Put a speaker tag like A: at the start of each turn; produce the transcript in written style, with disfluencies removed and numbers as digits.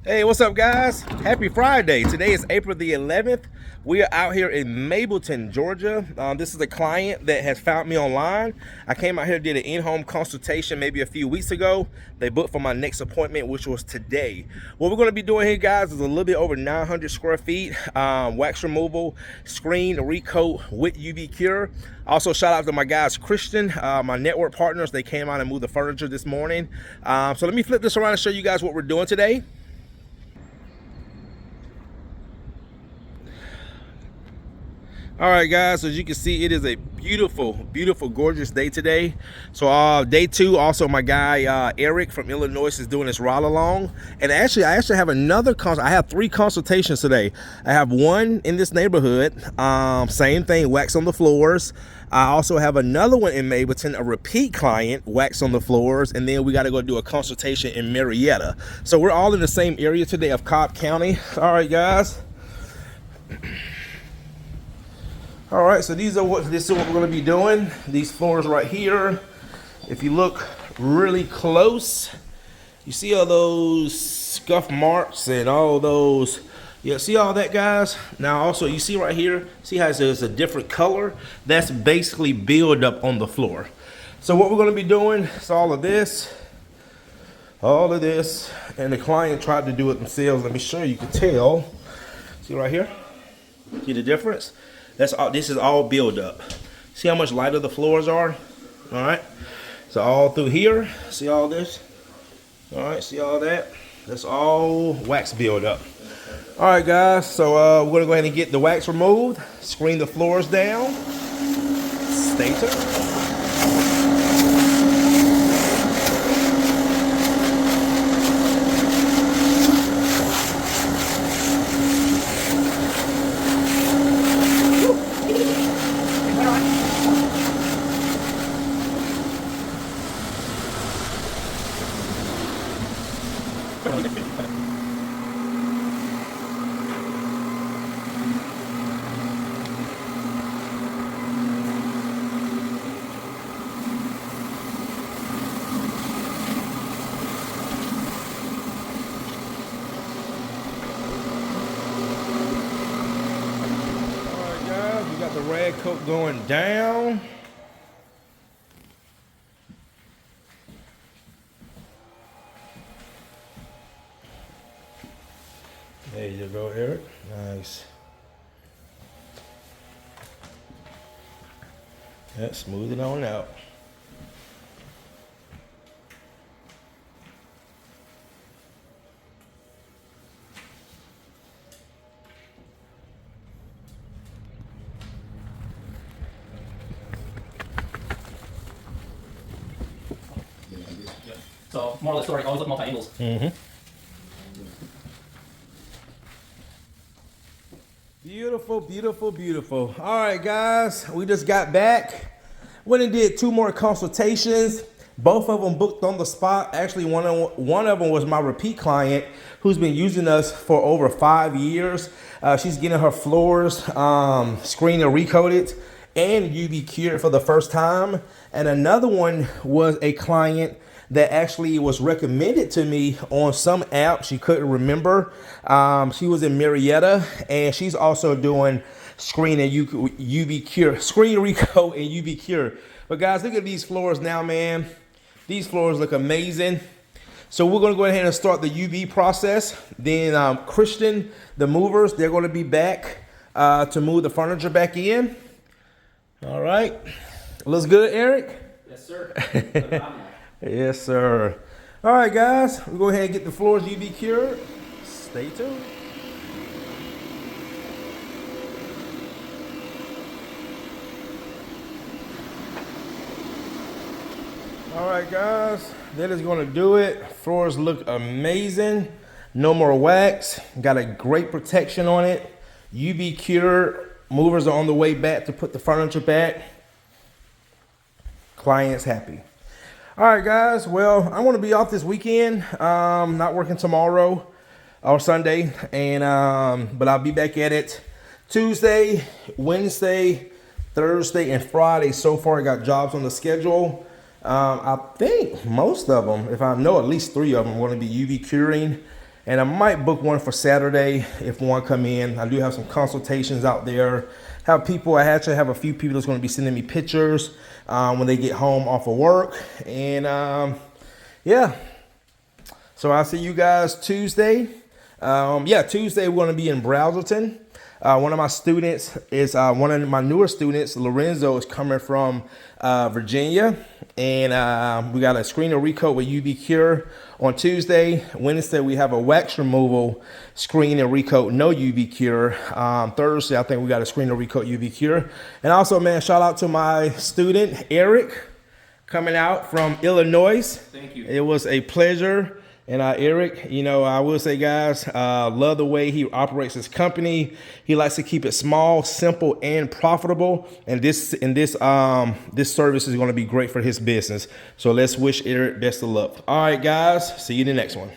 A: Hey, what's up, guys? Happy Friday. Today is April the 11th. We are out here in Mableton, Georgia. This is a client that has found me online. I came out here, did an in-home consultation maybe a few weeks ago. They booked for my next appointment, which was today. What we're going to be doing here, guys, is a little bit over 900 square feet, wax removal, screen, recoat with UV cure. Also, shout out to my guys, Christian, my network partners. They came out and moved the furniture this morning. So let me flip this around and show you guys what we're doing today. All right, guys, so as you can see, it is a beautiful, beautiful, gorgeous day today. So day two, also my guy Eric from Illinois is doing this ride along. And actually, I have another I have 3 consultations today. I have one in this neighborhood, same thing, wax on the floors. I also have another one in Mableton, a repeat client, wax on the floors, and then we got to go do a consultation in Marietta. So we're all in the same area today of Cobb County. All right, guys. All right, so this is what we're going to be doing. These floors right here, if you look really close, you see all those scuff marks and all those, see all that, guys? Now also, you see right here, see how there's a different color? That's basically build up on the floor. So what we're going to be doing is all of this, and the client tried to do it themselves. Let me show you, you can tell. See right here? See the difference? That's all. This is all build up. See how much lighter the floors are? All right. So all through here, see all this? All right, see all that? That's all wax build up. All right, guys. So we're gonna go ahead and get the wax removed, screen the floors down. Stay tuned. Got the rag coat going down. There you go, Eric. Nice. Yeah, smooth it on out.
B: So more or less story, always look multi angles.
A: Beautiful, beautiful, beautiful. All right, guys, we just got back. Went and did 2 more consultations. Both of them booked on the spot. Actually, one of them was my repeat client who's been using us for over 5 years. She's getting her floors screened and recoated and UV cured for the first time. And another one was a client that actually was recommended to me on some app. She couldn't remember. She was in Marietta, and she's also doing screen and UV cure, screen recoat and UV cure. But guys, look at these floors now, man. These floors look amazing. So we're gonna go ahead and start the UV process. Then Christian, the movers, they're gonna be back to move the furniture back in. All right, looks good, Eric?
B: Yes, sir.
A: Yes, sir. All right, guys, we'll go ahead and get the floors UV cured. Stay tuned. All right, guys, that is going to do it. Floors look amazing. No more wax. Got a great protection on it. UV cured. Movers are on the way back to put the furniture back. Client's happy. All right, guys. Well, I'm going to be off this weekend. Not working tomorrow or Sunday, and but I'll be back at it Tuesday, Wednesday, Thursday, and Friday. So far, I got jobs on the schedule. I think most of them, if I know at least 3 of them, are going to be UV curing And I might book one for Saturday if one come in. I do have some consultations out there. I actually have a few people that's going to be sending me pictures when they get home off of work. And yeah, so I'll see you guys Tuesday. Tuesday we're going to be in Browserton. One of my students is one of my newer students, Lorenzo, is coming from Virginia, and we got a screen and recoat with UV Cure on Tuesday. Wednesday we have a wax removal screen and recoat, no UV Cure. Thursday I think we got a screen and recoat UV Cure. And also, man, shout out to my student Eric coming out from Illinois.
B: Thank you.
A: It was a pleasure. And Eric, you know, I will say, guys, love the way he operates his company. He likes to keep it small, simple, and profitable. And this service is going to be great for his business. So let's wish Eric best of luck. All right, guys, see you in the next one.